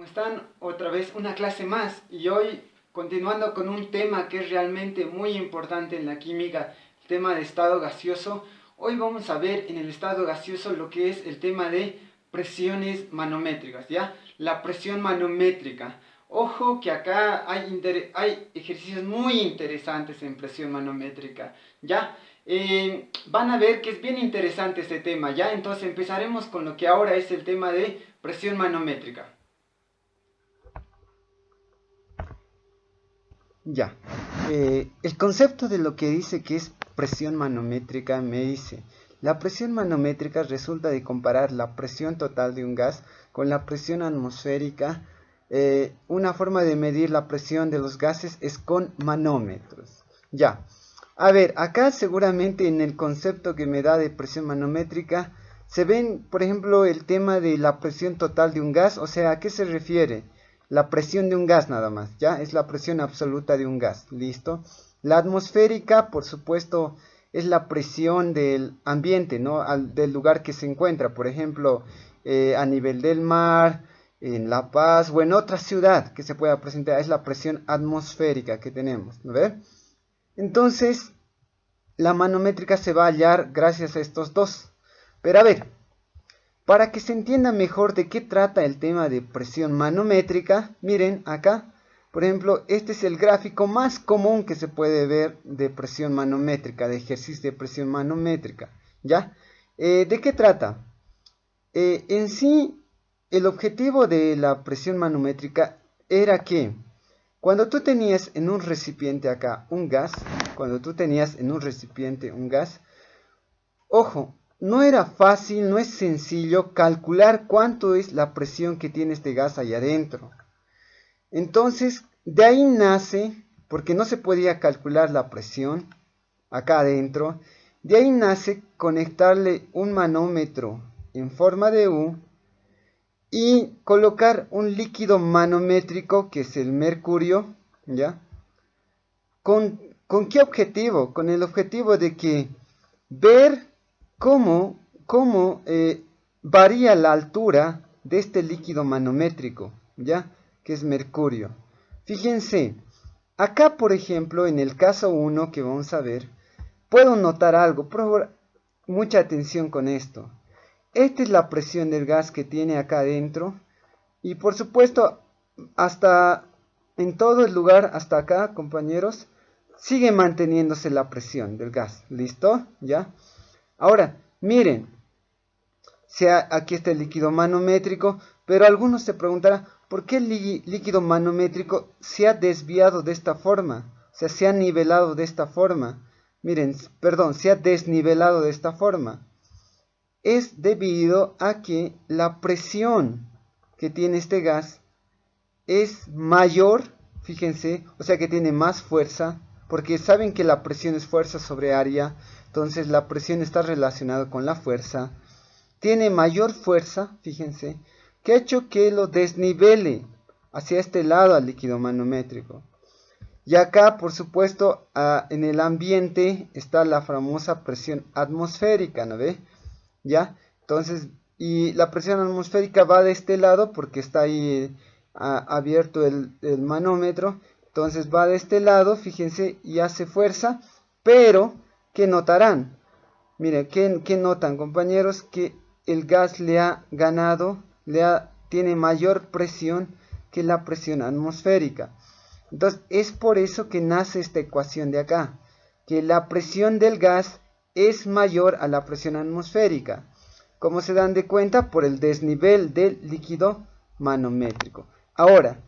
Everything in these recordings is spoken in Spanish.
¿Cómo están? Otra vez una clase más y hoy continuando con un tema que es realmente muy importante en la química, el tema de estado gaseoso. Hoy vamos a ver en el estado gaseoso lo que es el tema de presiones manométricas, ¿ya? La presión manométrica. Ojo que acá hay ejercicios muy interesantes en presión manométrica, ¿ya? Van a ver que es bien interesante este tema, ¿ya? Entonces empezaremos con lo que ahora es el tema de presión manométrica. Ya. El concepto de lo que dice que es presión manométrica me dice, la presión manométrica resulta de comparar la presión total de un gas con la presión atmosférica. Una forma de medir la presión de los gases es con manómetros. Ya. A ver, acá seguramente en el concepto que me da de presión manométrica se ven, por ejemplo, el tema de la presión total de un gas, o sea, ¿a qué se refiere? La presión de un gas nada más, ¿ya? Es la presión absoluta de un gas, ¿listo? La atmosférica, por supuesto, es la presión del ambiente, ¿no? Del lugar que se encuentra, por ejemplo, a nivel del mar, en La Paz o en otra ciudad que se pueda presentar, es la presión atmosférica que tenemos, ¿no ve? Entonces, la manométrica se va a hallar gracias a estos dos. Pero a ver, para que se entienda mejor de qué trata el tema de presión manométrica, miren acá, por ejemplo, este es el gráfico más común que se puede ver de presión manométrica, de ejercicio de presión manométrica, ¿ya? ¿De qué trata? En sí, el objetivo de la presión manométrica era que cuando tú tenías en un recipiente acá un gas, ojo, no era fácil, no es sencillo calcular cuánto es la presión que tiene este gas allá adentro. Entonces, de ahí nace, porque no se podía calcular la presión acá adentro, de ahí nace conectarle un manómetro en forma de U y colocar un líquido manométrico que es el mercurio, ¿ya? ¿Con qué objetivo? Con el objetivo de que ver cómo varía la altura de este líquido manométrico, ¿ya? Que es mercurio. Fíjense, acá por ejemplo, en el caso 1 que vamos a ver, puedo notar algo, por favor, mucha atención con esto. Esta es la presión del gas que tiene acá adentro y por supuesto, hasta en todo el lugar, hasta acá, compañeros, sigue manteniéndose la presión del gas. ¿Listo? ¿Ya? Ahora, miren, aquí está el líquido manométrico, pero algunos se preguntarán, ¿por qué el líquido manométrico se ha desviado de esta forma? O sea, se ha nivelado de esta forma. Miren, perdón, se ha desnivelado de esta forma. Es debido a que la presión que tiene este gas es mayor, fíjense, o sea que tiene más fuerza, porque saben que la presión es fuerza sobre área, entonces la presión está relacionada con la fuerza. Tiene mayor fuerza, fíjense, que ha hecho que lo desnivele hacia este lado al líquido manométrico. Y acá, por supuesto, en el ambiente está la famosa presión atmosférica, ¿no ve? ¿Ya? Entonces, y la presión atmosférica va de este lado porque está ahí abierto el manómetro. Entonces va de este lado, fíjense, y hace fuerza. Pero, ¿qué notarán? Miren, ¿qué notan, compañeros? Que el gas le ha ganado, tiene mayor presión que la presión atmosférica. Entonces, es por eso que nace esta ecuación de acá, que la presión del gas es mayor a la presión atmosférica. ¿Cómo se dan de cuenta? Por el desnivel del líquido manométrico. Ahora,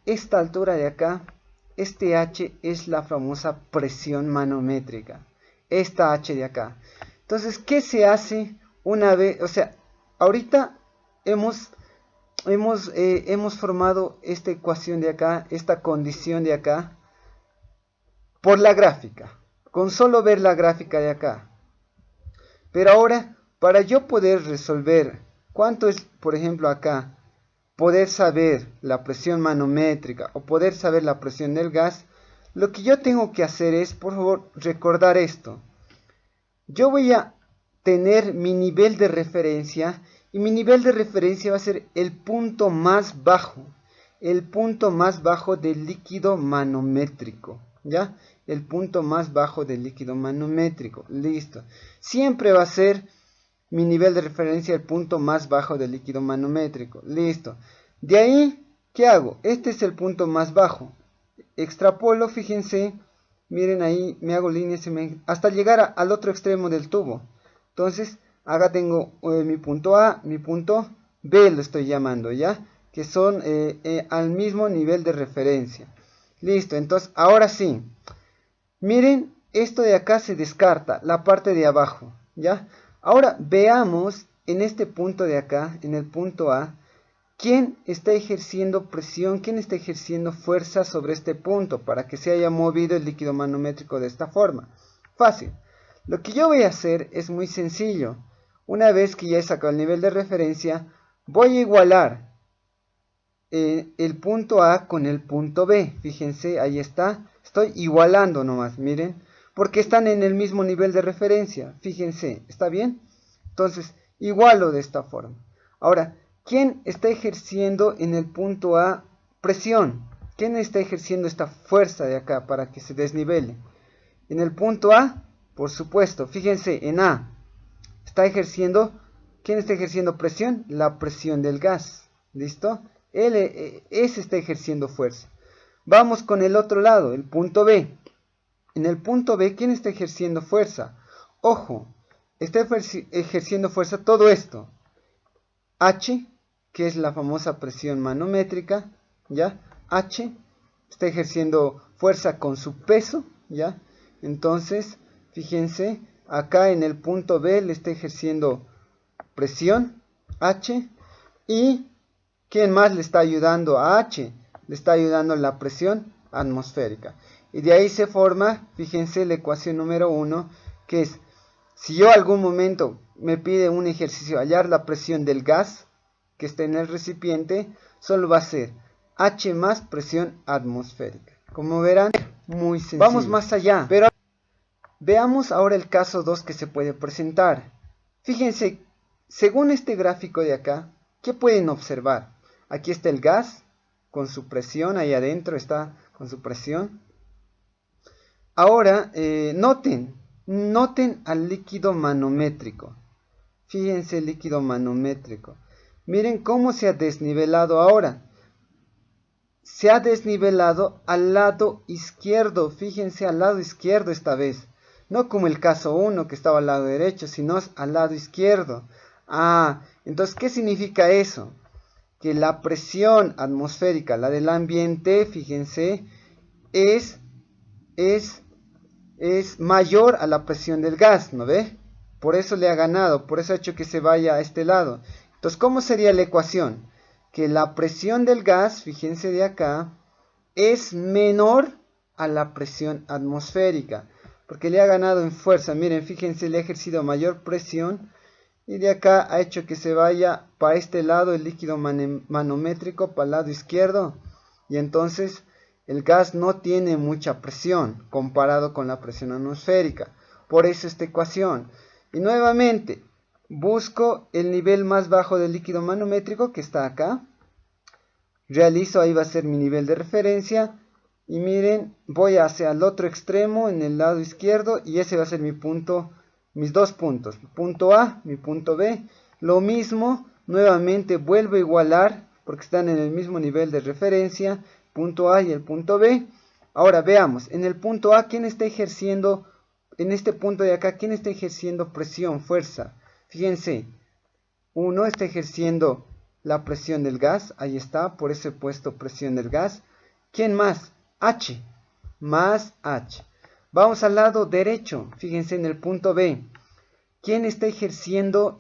esta altura de acá, este H es la famosa presión manométrica. Esta H de acá. Entonces, ¿qué se hace una vez? O sea, ahorita hemos formado esta ecuación de acá, esta condición de acá, por la gráfica. Con solo ver la gráfica de acá. Pero ahora, para yo poder resolver cuánto es, por ejemplo, acá, poder saber la presión manométrica o poder saber la presión del gas, lo que yo tengo que hacer es, por favor, recordar esto. Yo voy a tener mi nivel de referencia Y mi nivel de referencia va a ser el punto más bajo. El punto más bajo del líquido manométrico. ¿Ya? El punto más bajo del líquido manométrico. Listo. Siempre va a ser mi nivel de referencia el punto más bajo del líquido manométrico. Listo. De ahí, ¿qué hago? Este es el punto más bajo. Extrapolo, fíjense. Miren ahí, me hago líneas hasta llegar al otro extremo del tubo. Entonces, acá tengo mi punto A, mi punto B lo estoy llamando, ¿ya? Que son al mismo nivel de referencia. Listo, entonces, ahora sí. Miren, esto de acá se descarta, la parte de abajo, ¿ya? Ahora, veamos en este punto de acá, en el punto A, ¿quién está ejerciendo presión? ¿Quién está ejerciendo fuerza sobre este punto para que se haya movido el líquido manométrico de esta forma? Fácil. Lo que yo voy a hacer es muy sencillo. Una vez que ya he sacado el nivel de referencia, voy a igualar el punto A con el punto B. Fíjense, ahí está. Estoy igualando nomás, miren. Porque están en el mismo nivel de referencia. Fíjense, ¿está bien? Entonces, igualo de esta forma. Ahora, ¿quién está ejerciendo en el punto A presión? ¿Quién está ejerciendo esta fuerza de acá para que se desnivele? En el punto A, por supuesto, fíjense, en A, está ejerciendo, ¿quién está ejerciendo presión? La presión del gas, ¿listo? Ese está ejerciendo fuerza. Vamos con el otro lado, el punto B. En el punto B, ¿quién está ejerciendo fuerza? Ojo, está ejerciendo fuerza todo esto. H, que es la famosa presión manométrica, ¿ya? H está ejerciendo fuerza con su peso, ¿ya? Entonces, fíjense, acá en el punto B le está ejerciendo presión, H, y ¿quién más le está ayudando a H? Le está ayudando la presión atmosférica. Y de ahí se forma, fíjense, la ecuación número 1, que es, si yo algún momento me pide un ejercicio hallar la presión del gas que está en el recipiente, solo va a ser H más presión atmosférica. Como verán, muy sencillo. Vamos más allá, pero veamos ahora el caso 2 que se puede presentar. Fíjense, según este gráfico de acá, ¿qué pueden observar? Aquí está el gas con su presión, ahí adentro está con su presión. Ahora, noten al líquido manométrico. Fíjense el líquido manométrico. Miren cómo se ha desnivelado ahora. Se ha desnivelado al lado izquierdo. Fíjense al lado izquierdo esta vez. No como el caso 1 que estaba al lado derecho, sino al lado izquierdo. Entonces, ¿qué significa eso? Que la presión atmosférica, la del ambiente, fíjense, es mayor a la presión del gas, ¿no ve? Por eso le ha ganado, por eso ha hecho que se vaya a este lado. Entonces, ¿cómo sería la ecuación? Que la presión del gas, fíjense de acá, es menor a la presión atmosférica, porque le ha ganado en fuerza. Miren, fíjense, le ha ejercido mayor presión y de acá ha hecho que se vaya para este lado el líquido manométrico, para el lado izquierdo, y entonces el gas no tiene mucha presión comparado con la presión atmosférica. Por eso esta ecuación. Y nuevamente, busco el nivel más bajo del líquido manométrico que está acá. Realizo, ahí va a ser mi nivel de referencia. Y miren, voy hacia el otro extremo en el lado izquierdo y ese va a ser mi punto, mis dos puntos. Mi punto A, mi punto B. Lo mismo, nuevamente vuelvo a igualar porque están en el mismo nivel de referencia. Punto A y el punto B. Ahora veamos, en el punto A, ¿quién está ejerciendo, en este punto de acá, quién está ejerciendo presión, fuerza? Fíjense, uno está ejerciendo la presión del gas, ahí está, por eso he puesto presión del gas. ¿Quién más? H, más H. Vamos al lado derecho, fíjense en el punto B. ¿Quién está ejerciendo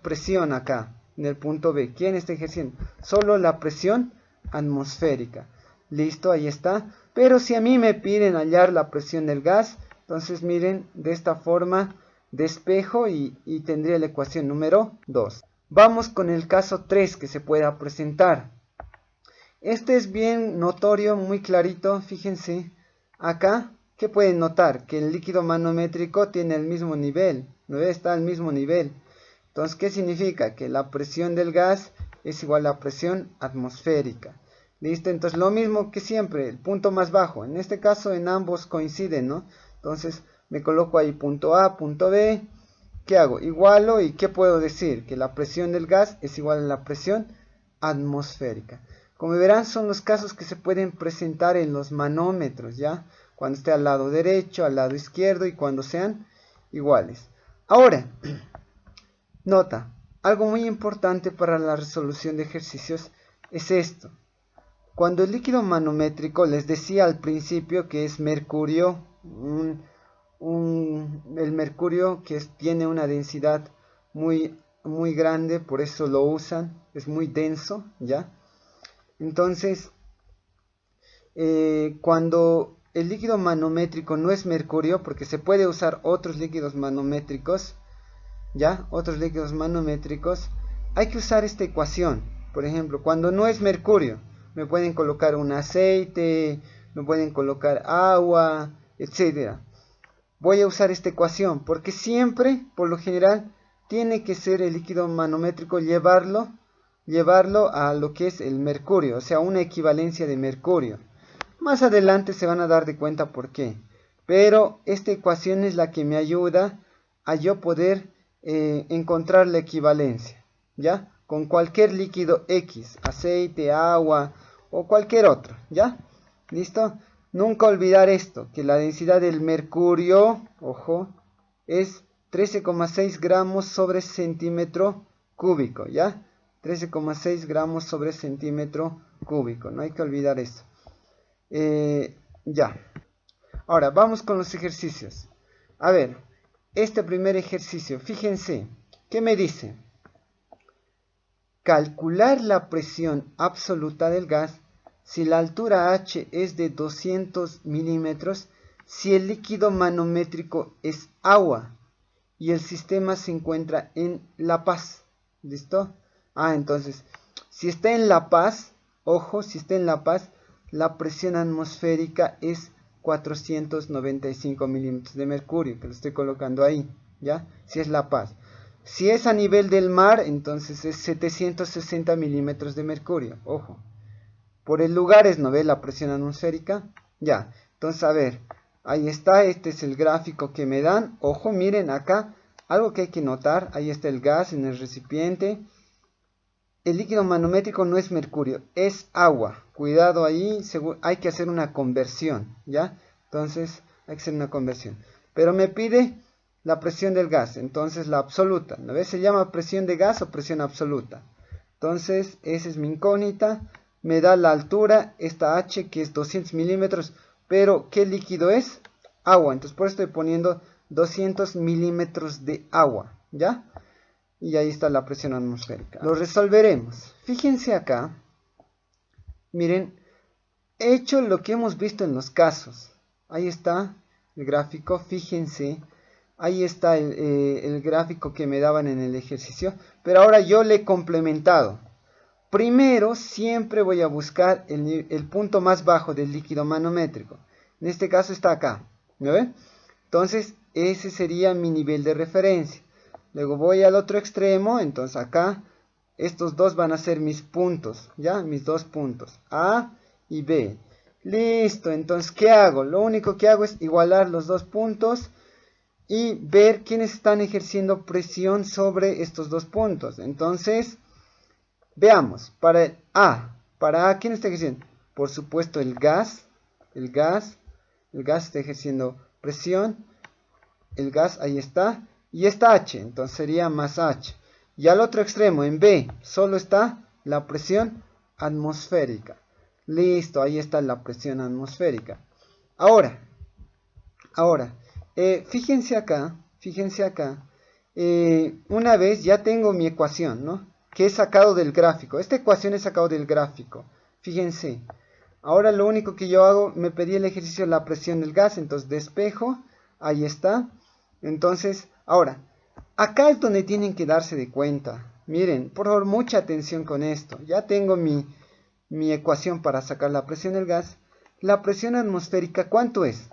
presión acá, en el punto B? ¿Quién está ejerciendo? Solo la presión atmosférica. Listo, ahí está. Pero si a mí me piden hallar la presión del gas, entonces miren, de esta forma despejo y tendría la ecuación número 2. Vamos con el caso 3 que se pueda presentar. Este es bien notorio, muy clarito. Fíjense, acá, ¿qué pueden notar? Que el líquido manométrico tiene el mismo nivel, ¿no ve? Está al mismo nivel. Entonces, ¿qué significa? Que la presión del gas es igual a la presión atmosférica. ¿Listo? Entonces, lo mismo que siempre, el punto más bajo. En este caso, en ambos coinciden, ¿no? Entonces, me coloco ahí punto A, punto B. ¿Qué hago? Igualo, ¿y qué puedo decir? Que la presión del gas es igual a la presión atmosférica. Como verán, son los casos que se pueden presentar en los manómetros, ¿ya? Cuando esté al lado derecho, al lado izquierdo y cuando sean iguales. Ahora, nota, algo muy importante para la resolución de ejercicios es esto. Cuando el líquido manométrico, les decía al principio que es mercurio, el mercurio que tiene una densidad muy grande, por eso lo usan, es muy denso, ¿ya? Entonces, cuando el líquido manométrico no es mercurio, porque se puede usar otros líquidos manométricos, ¿ya? Otros líquidos manométricos, hay que usar esta ecuación. Por ejemplo, cuando no es mercurio, me pueden colocar un aceite, me pueden colocar agua, etcétera. Voy a usar esta ecuación porque siempre, por lo general, tiene que ser el líquido manométrico llevarlo a lo que es el mercurio, o sea, una equivalencia de mercurio. Más adelante se van a dar de cuenta por qué. Pero esta ecuación es la que me ayuda a yo poder encontrar la equivalencia, ¿ya? Con cualquier líquido X, aceite, agua o cualquier otro, ¿ya? ¿Listo? Nunca olvidar esto, que la densidad del mercurio, ojo, es 13,6 gramos sobre centímetro cúbico, ¿ya? 13,6 gramos sobre centímetro cúbico, no hay que olvidar eso. Ya. Ahora, vamos con los ejercicios. A ver, este primer ejercicio, fíjense, ¿qué me dice? Calcular la presión absoluta del gas si la altura H es de 200 milímetros, si el líquido manométrico es agua y el sistema se encuentra en La Paz. ¿Listo? Entonces, si está en La Paz, ojo, si está en La Paz, la presión atmosférica es 495 milímetros de mercurio, que lo estoy colocando ahí, ¿ya? Si es La Paz. Si es a nivel del mar, entonces es 760 milímetros de mercurio, ojo. Por el lugar es, ¿no ve? La presión atmosférica, ya. Entonces, a ver, ahí está, este es el gráfico que me dan. Ojo, miren acá, algo que hay que notar, ahí está el gas en el recipiente. El líquido manométrico no es mercurio, es agua. Cuidado ahí, hay que hacer una conversión, ¿ya? Entonces, hay que hacer una conversión. Pero me pide la presión del gas, entonces la absoluta. ¿No ves? Se llama presión de gas o presión absoluta. Entonces, esa es mi incógnita. Me da la altura, esta H, que es 200 milímetros. Pero, ¿qué líquido es? Agua. Entonces, por eso estoy poniendo 200 milímetros de agua, ¿ya? Y ahí está la presión atmosférica. Lo resolveremos. Fíjense acá. Miren, he hecho lo que hemos visto en los casos. Ahí está el gráfico. Fíjense. Ahí está el gráfico que me daban en el ejercicio. Pero ahora yo le he complementado. Primero, siempre voy a buscar el punto más bajo del líquido manométrico. En este caso está acá. ¿Me ven? Entonces, ese sería mi nivel de referencia. Luego voy al otro extremo, entonces acá, estos dos van a ser mis puntos, ¿ya? Mis dos puntos, A y B. Listo, entonces, ¿qué hago? Lo único que hago es igualar los dos puntos y ver quiénes están ejerciendo presión sobre estos dos puntos. Entonces, veamos, para el A, ¿quién está ejerciendo? Por supuesto, el gas está ejerciendo presión, el gas ahí está. Y esta H, entonces sería más H. Y al otro extremo, en B, solo está la presión atmosférica. Listo, ahí está la presión atmosférica. Ahora, fíjense acá, una vez ya tengo mi ecuación, ¿no? Que he sacado del gráfico. Esta ecuación he sacado del gráfico. Fíjense. Ahora lo único que yo hago, me pedí el ejercicio de la presión del gas, entonces despejo, ahí está. Entonces, ahora, acá es donde tienen que darse de cuenta. Miren, por favor, mucha atención con esto. Ya tengo mi ecuación para sacar la presión del gas. La presión atmosférica, ¿cuánto es?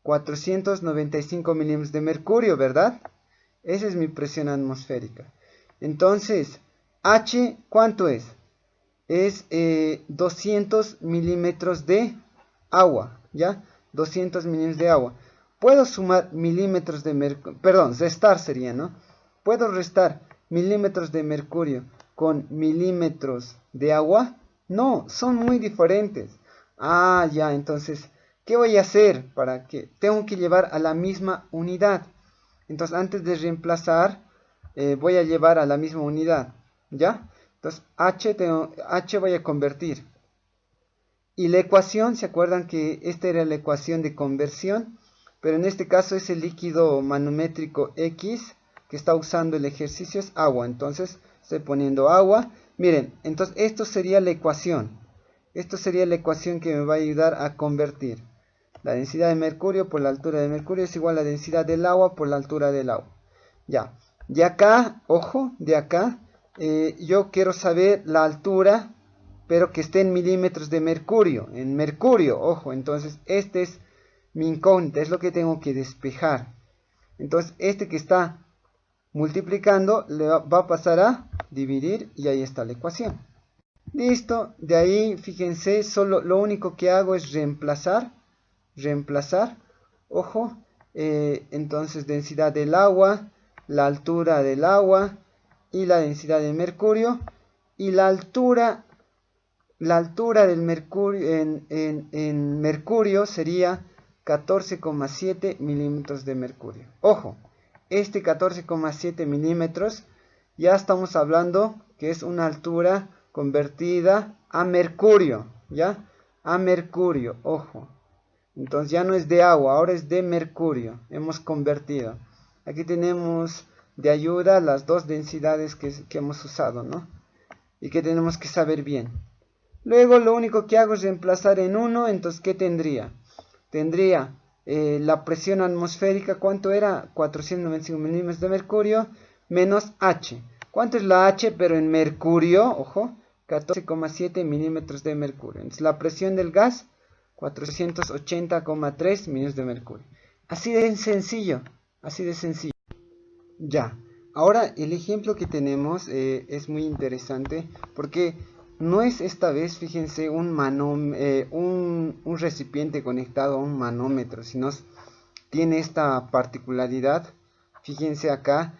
495 milímetros de mercurio, ¿verdad? Esa es mi presión atmosférica. Entonces, H, ¿cuánto es? Es 200 milímetros de agua, ¿ya? 200 milímetros de agua. Puedo sumar milímetros de mercurio, perdón, restar sería, ¿no? Puedo restar milímetros de mercurio con milímetros de agua. No, son muy diferentes. Ah, ya, entonces, ¿qué voy a hacer? Para que tengo que llevar a la misma unidad. Entonces, antes de reemplazar, voy a llevar a la misma unidad, ¿ya? Entonces, H voy a convertir. Y la ecuación, ¿se acuerdan que esta era la ecuación de conversión? Pero en este caso es el líquido manométrico X que está usando el ejercicio, es agua. Entonces, estoy poniendo agua. Miren, entonces esto sería la ecuación. Esto sería la ecuación que me va a ayudar a convertir. La densidad de mercurio por la altura de mercurio es igual a la densidad del agua por la altura del agua. Ya. De acá, ojo, de acá, yo quiero saber la altura, pero que esté en milímetros de mercurio. En mercurio, ojo. Entonces, este es mi incógnita, es lo que tengo que despejar. Entonces, este que está multiplicando le va a pasar a dividir y ahí está la ecuación. Listo, de ahí fíjense, solo lo único que hago es reemplazar, ojo, entonces densidad del agua, la altura del agua y la densidad de mercurio y la altura del mercurio en mercurio sería 14,7 milímetros de mercurio. Ojo, este 14,7 milímetros ya estamos hablando que es una altura convertida a mercurio, ¿ya? A mercurio, ojo. Entonces ya no es de agua, ahora es de mercurio. Hemos convertido. Aquí tenemos de ayuda las dos densidades que hemos usado, ¿no? Y que tenemos que saber bien. Luego lo único que hago es reemplazar en 1, entonces ¿qué tendría? Tendría la presión atmosférica, ¿cuánto era? 495 milímetros de mercurio menos H. ¿Cuánto es la H? Pero en mercurio, ojo, 14,7 milímetros de mercurio. Entonces la presión del gas, 480,3 milímetros de mercurio. Así de sencillo, así de sencillo. Ya, ahora el ejemplo que tenemos es muy interesante porque no es esta vez, fíjense, un recipiente conectado a un manómetro, sino tiene esta particularidad. Fíjense acá,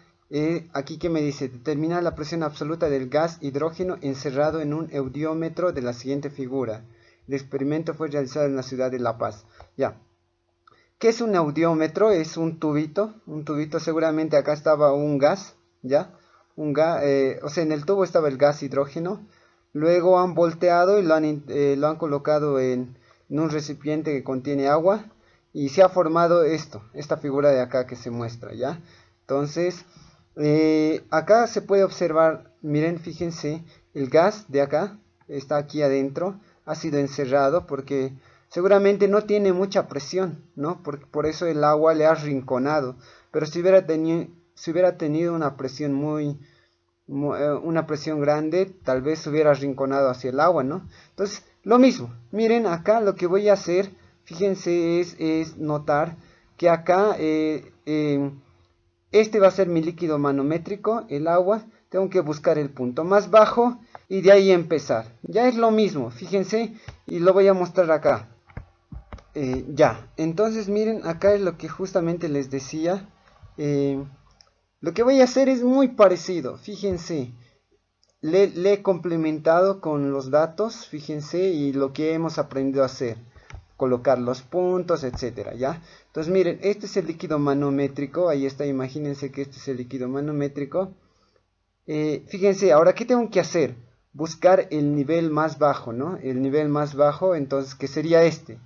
aquí que me dice, determinar la presión absoluta del gas hidrógeno encerrado en un eudiómetro de la siguiente figura. El experimento fue realizado en la ciudad de La Paz. Ya. ¿Qué es un eudiómetro? Es un tubito, seguramente acá estaba un gas, ¿ya? O sea, en el tubo estaba el gas hidrógeno. Luego han volteado y lo han colocado en un recipiente que contiene agua. Y se ha formado esta figura de acá que se muestra, ¿ya? Entonces, acá se puede observar, miren, fíjense, el gas de acá está aquí adentro, ha sido encerrado porque seguramente no tiene mucha presión, ¿no? Por eso el agua le ha arrinconado. Pero si hubiera tenido una presión una presión grande, tal vez se hubiera arrinconado hacia el agua, ¿no? Entonces, lo mismo. Miren, acá lo que voy a hacer, fíjense, es notar que acá este va a ser mi líquido manométrico, el agua. Tengo que buscar el punto más bajo y de ahí empezar. Ya es lo mismo, fíjense, y lo voy a mostrar acá. Ya, entonces miren, acá es lo que justamente les decía. Lo que voy a hacer es muy parecido, fíjense. Le he complementado con los datos, fíjense, y lo que hemos aprendido a hacer. Colocar los puntos, etcétera, ¿ya? Entonces miren, este es el líquido manométrico, ahí está, imagínense que este es el líquido manométrico. Fíjense, ahora, ¿qué tengo que hacer? Buscar el nivel más bajo, ¿no? El nivel más bajo, entonces, ¿qué sería este?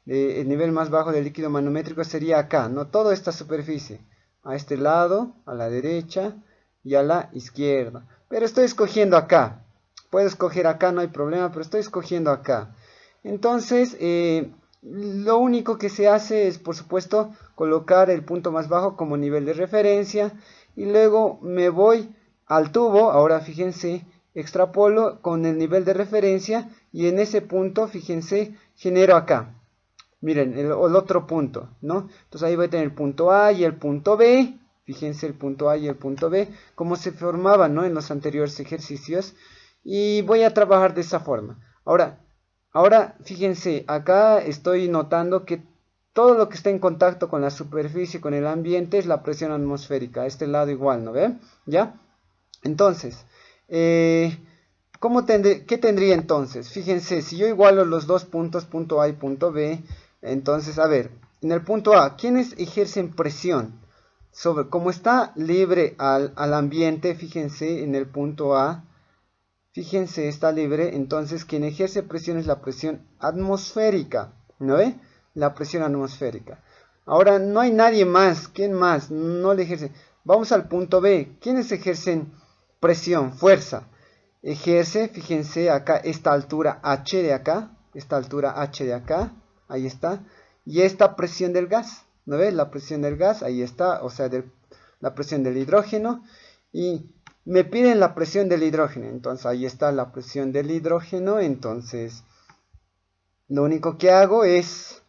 El nivel más bajo del líquido manométrico sería acá, ¿no? Toda esta superficie. A este lado, a la derecha y a la izquierda. Pero estoy escogiendo acá. Puedo escoger acá, no hay problema, pero estoy escogiendo acá. Entonces, lo único que se hace es, por supuesto, colocar el punto más bajo como nivel de referencia. Y luego me voy al tubo, ahora fíjense, extrapolo con el nivel de referencia. Y en ese punto, fíjense, genero acá. Miren, el otro punto, ¿no? Entonces ahí voy a tener el punto A y el punto B. Fíjense el punto A y el punto B, como se formaban, ¿no?, en los anteriores ejercicios. Y voy a trabajar de esa forma. Ahora, fíjense, acá estoy notando que todo lo que está en contacto con la superficie, con el ambiente, es la presión atmosférica. A este lado igual, ¿no ven? ¿Ya? Entonces, ¿qué tendría entonces? Fíjense, si yo igualo los dos puntos, punto A y punto B, entonces, a ver, en el punto A, ¿quiénes ejercen presión? Como está libre al ambiente, fíjense, en el punto A, fíjense, está libre, entonces quien ejerce presión es la presión atmosférica, ¿no ve? La presión atmosférica. Ahora, no hay nadie más, ¿quién más? No le ejerce. Vamos al punto B, ¿quiénes ejercen presión, fuerza? Ejerce, fíjense, acá, esta altura H de acá, ahí está, y esta presión del gas, ¿no ve? La presión del gas, ahí está, o sea, la presión del hidrógeno, y me piden la presión del hidrógeno, entonces ahí está la presión del hidrógeno, entonces lo único que hago es,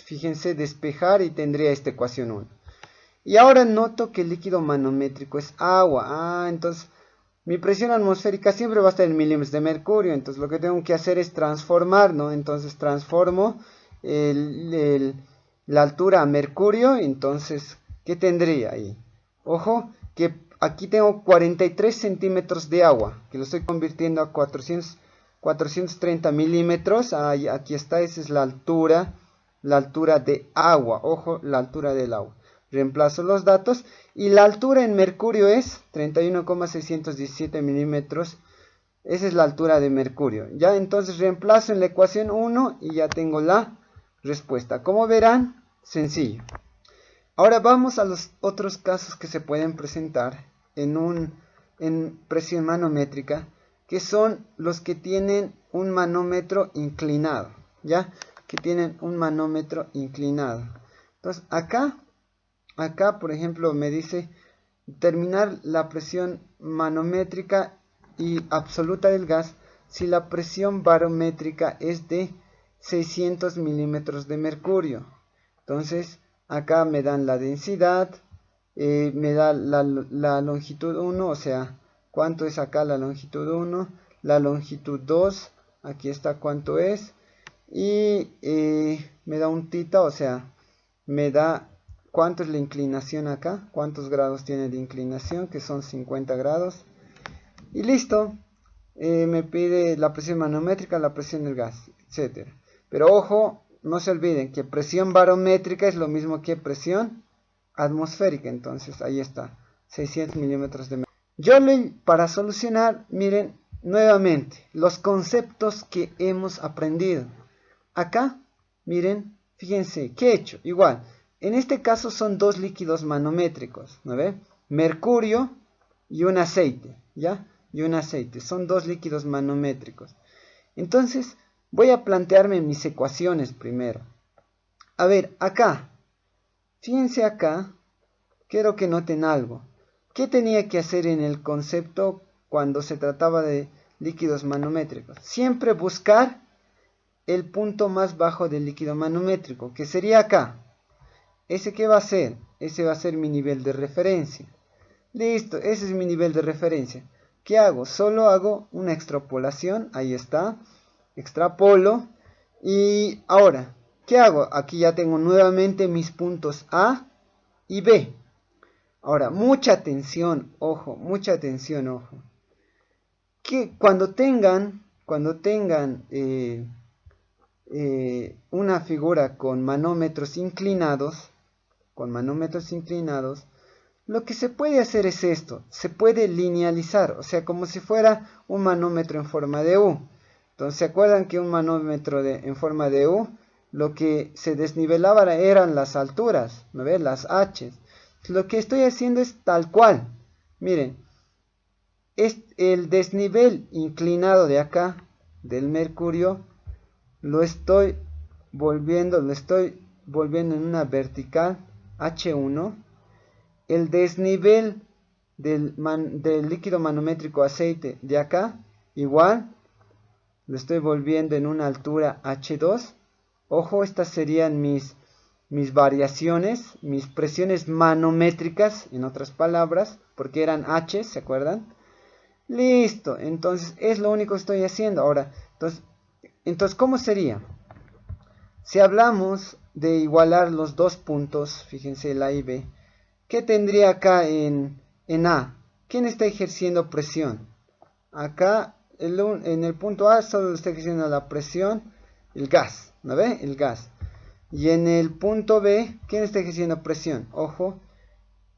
fíjense, despejar y tendría esta ecuación 1. Y ahora noto que el líquido manométrico es agua, entonces mi presión atmosférica siempre va a estar en milímetros de mercurio, entonces lo que tengo que hacer es transformar, ¿no? Entonces transformo la altura a mercurio, entonces, ¿qué tendría ahí? Ojo, que aquí tengo 43 centímetros de agua, que lo estoy convirtiendo a 430 milímetros, aquí está, esa es la altura de agua, ojo, la altura del agua. Reemplazo los datos y la altura en mercurio es 31,617 milímetros. Esa es la altura de mercurio. Ya, entonces reemplazo en la ecuación 1 y ya tengo la respuesta. Como verán, sencillo. Ahora vamos a los otros casos que se pueden presentar en presión manométrica, que son los que tienen un manómetro inclinado. ¿Ya? Que tienen un manómetro inclinado. Entonces, acá, por ejemplo, me dice determinar la presión manométrica y absoluta del gas si la presión barométrica es de 600 milímetros de mercurio. Entonces, acá me dan la densidad, me da la longitud 1, o sea, cuánto es acá la longitud 1, la longitud 2, aquí está cuánto es, y me da un θ, o sea, me da cuánto es la inclinación acá, cuántos grados tiene de inclinación, que son 50 grados, y listo. Me pide la presión manométrica, la presión del gas, etc. Pero ojo, no se olviden que presión barométrica es lo mismo que presión atmosférica. Entonces ahí está, 600 milímetros de mercurio. Para solucionar, miren nuevamente los conceptos que hemos aprendido. Acá, miren, fíjense, ¿qué he hecho? Igual, en este caso son dos líquidos manométricos, ¿no ve? Mercurio y un aceite, ¿ya? Y un aceite, son dos líquidos manométricos. Entonces, voy a plantearme mis ecuaciones primero. A ver, acá, fíjense acá, quiero que noten algo. ¿Qué tenía que hacer en el concepto cuando se trataba de líquidos manométricos? Siempre buscar el punto más bajo del líquido manométrico, que sería acá. ¿Ese qué va a ser? Ese va a ser mi nivel de referencia. Listo, ese es mi nivel de referencia. ¿Qué hago? Solo hago una extrapolación, ahí está, extrapolo, y ahora, ¿qué hago? Aquí ya tengo nuevamente mis puntos A y B. Ahora, mucha atención, ojo, que cuando tengan una figura con manómetros inclinados, lo que se puede hacer es esto, se puede linealizar, o sea, como si fuera un manómetro en forma de U. Entonces, ¿se acuerdan que un manómetro en forma de U, lo que se desnivelaba eran las alturas, ¿no ven? Las H. Lo que estoy haciendo es tal cual. Miren, el desnivel inclinado de acá, del mercurio, lo estoy volviendo en una vertical, H1. El desnivel del líquido manométrico aceite de acá, igual, lo estoy volviendo en una altura H2. Ojo, estas serían mis mis variaciones, mis presiones manométricas, en otras palabras, porque eran H, ¿se acuerdan? Listo, entonces es lo único que estoy haciendo. Ahora, entonces ¿cómo sería? Si hablamos de igualar los dos puntos, fíjense el A y B, ¿qué tendría acá en A? ¿Quién está ejerciendo presión? Acá en el punto A solo está ejerciendo la presión, el gas, ¿no ve? El gas. Y en el punto B, ¿quién está ejerciendo presión? Ojo,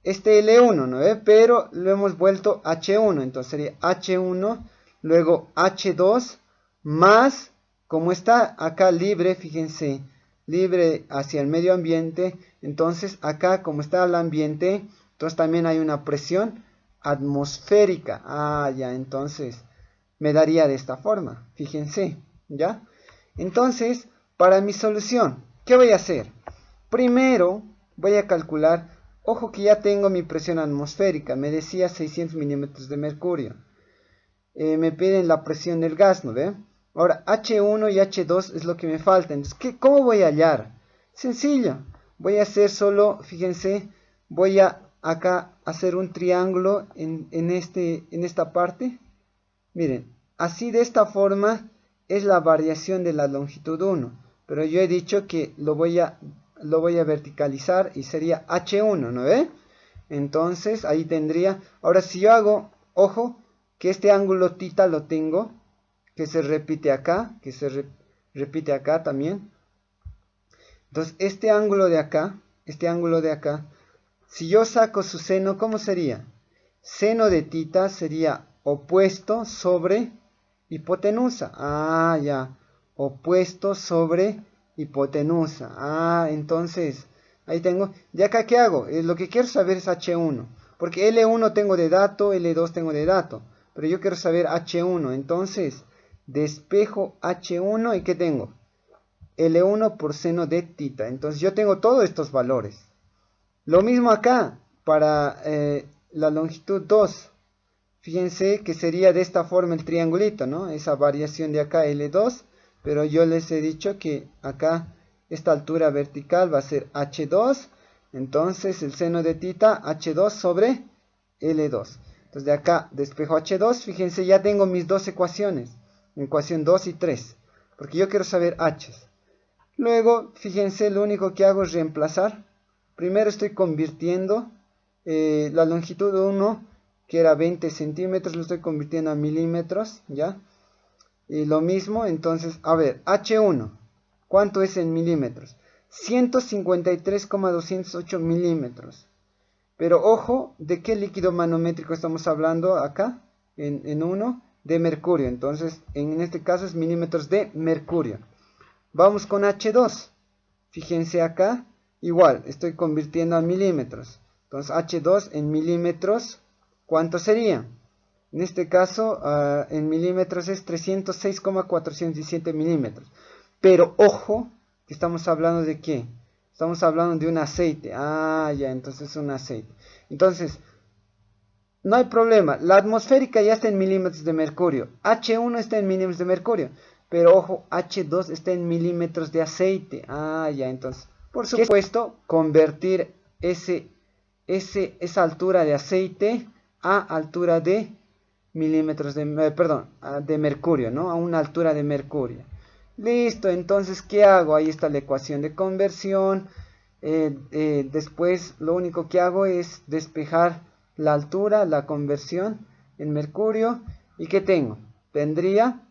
este L1, ¿no ve? Pero lo hemos vuelto H1, entonces sería H1, luego H2, más, como está acá libre, fíjense, libre hacia el medio ambiente, entonces acá como está el ambiente, entonces también hay una presión atmosférica. Ah, ya, entonces me daría de esta forma, fíjense, ¿ya? Entonces, para mi solución, ¿qué voy a hacer? Primero voy a calcular, ojo que ya tengo mi presión atmosférica, me decía 600 milímetros de mercurio. Me piden la presión del gas, ¿no ve? Ahora, H1 y H2 es lo que me falta. Entonces, ¿cómo voy a hallar? Sencillo. Voy a hacer solo, fíjense, voy a acá hacer un triángulo en esta parte. Miren, así de esta forma es la variación de la longitud 1. Pero yo he dicho que lo voy a verticalizar y sería H1, ¿no ve? Entonces, ahí tendría. Ahora, si yo hago, ojo, que este ángulo tita lo tengo, que se repite acá, repite acá también. Entonces, este ángulo de acá, si yo saco su seno, ¿cómo sería? Seno de tita sería opuesto sobre hipotenusa. Ah, ya, opuesto sobre hipotenusa. Ah, entonces, ahí tengo. ¿De acá qué hago? Lo que quiero saber es H1, porque L1 tengo de dato, L2 tengo de dato, pero yo quiero saber H1, entonces despejo H1 y ¿qué tengo? L1 por seno de tita. Entonces yo tengo todos estos valores. Lo mismo acá para la longitud 2. Fíjense que sería de esta forma el triangulito, ¿no? Esa variación de acá L2, pero yo les he dicho que acá esta altura vertical va a ser H2, entonces el seno de tita H2 sobre L2. Entonces de acá despejo H2, fíjense ya tengo mis dos ecuaciones, ecuación 2 y 3, porque yo quiero saber H. Luego, fíjense, lo único que hago es reemplazar. Primero estoy convirtiendo la longitud 1, que era 20 centímetros, lo estoy convirtiendo a milímetros, ¿ya? Y lo mismo, entonces, a ver, H1, ¿cuánto es en milímetros? 153,208 milímetros. Pero ojo, ¿de qué líquido manométrico estamos hablando acá? En 1, de mercurio. Entonces, en este caso es milímetros de mercurio. Vamos con H2. Fíjense acá, igual, estoy convirtiendo a milímetros. Entonces, H2 en milímetros, ¿cuánto sería? En este caso, en milímetros es 306,417 milímetros. Pero ojo, que estamos hablando de ¿qué? Estamos hablando de un aceite. Ah, ya, entonces es un aceite. Entonces, no hay problema. La atmosférica ya está en milímetros de mercurio. H1 está en milímetros de mercurio. Pero ojo, H2 está en milímetros de aceite. Ah, ya, entonces, por supuesto, convertir esa altura de aceite a altura de milímetros de, de mercurio, ¿no? A una altura de mercurio. Listo, entonces, ¿qué hago? Ahí está la ecuación de conversión. Después, lo único que hago es despejar la altura, la conversión en mercurio. ¿Y qué tengo? Tendría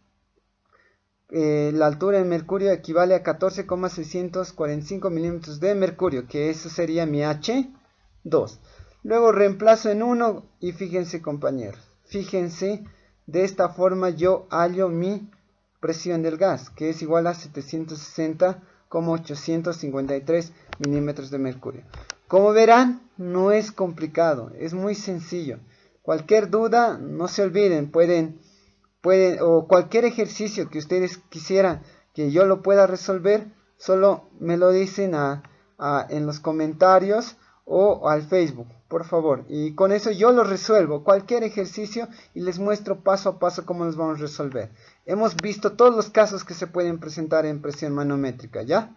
la altura en mercurio equivale a 14,645 milímetros de mercurio, que eso sería mi H2. Luego reemplazo en 1 y fíjense, compañeros, fíjense, de esta forma yo hallo mi presión del gas, que es igual a 760,853 milímetros de mercurio. Como verán, no es complicado, es muy sencillo. Cualquier duda, no se olviden, o cualquier ejercicio que ustedes quisieran que yo lo pueda resolver, solo me lo dicen en los comentarios o al Facebook, por favor. Y con eso yo lo resuelvo, cualquier ejercicio, y les muestro paso a paso cómo los vamos a resolver. Hemos visto todos los casos que se pueden presentar en presión manométrica, ¿ya?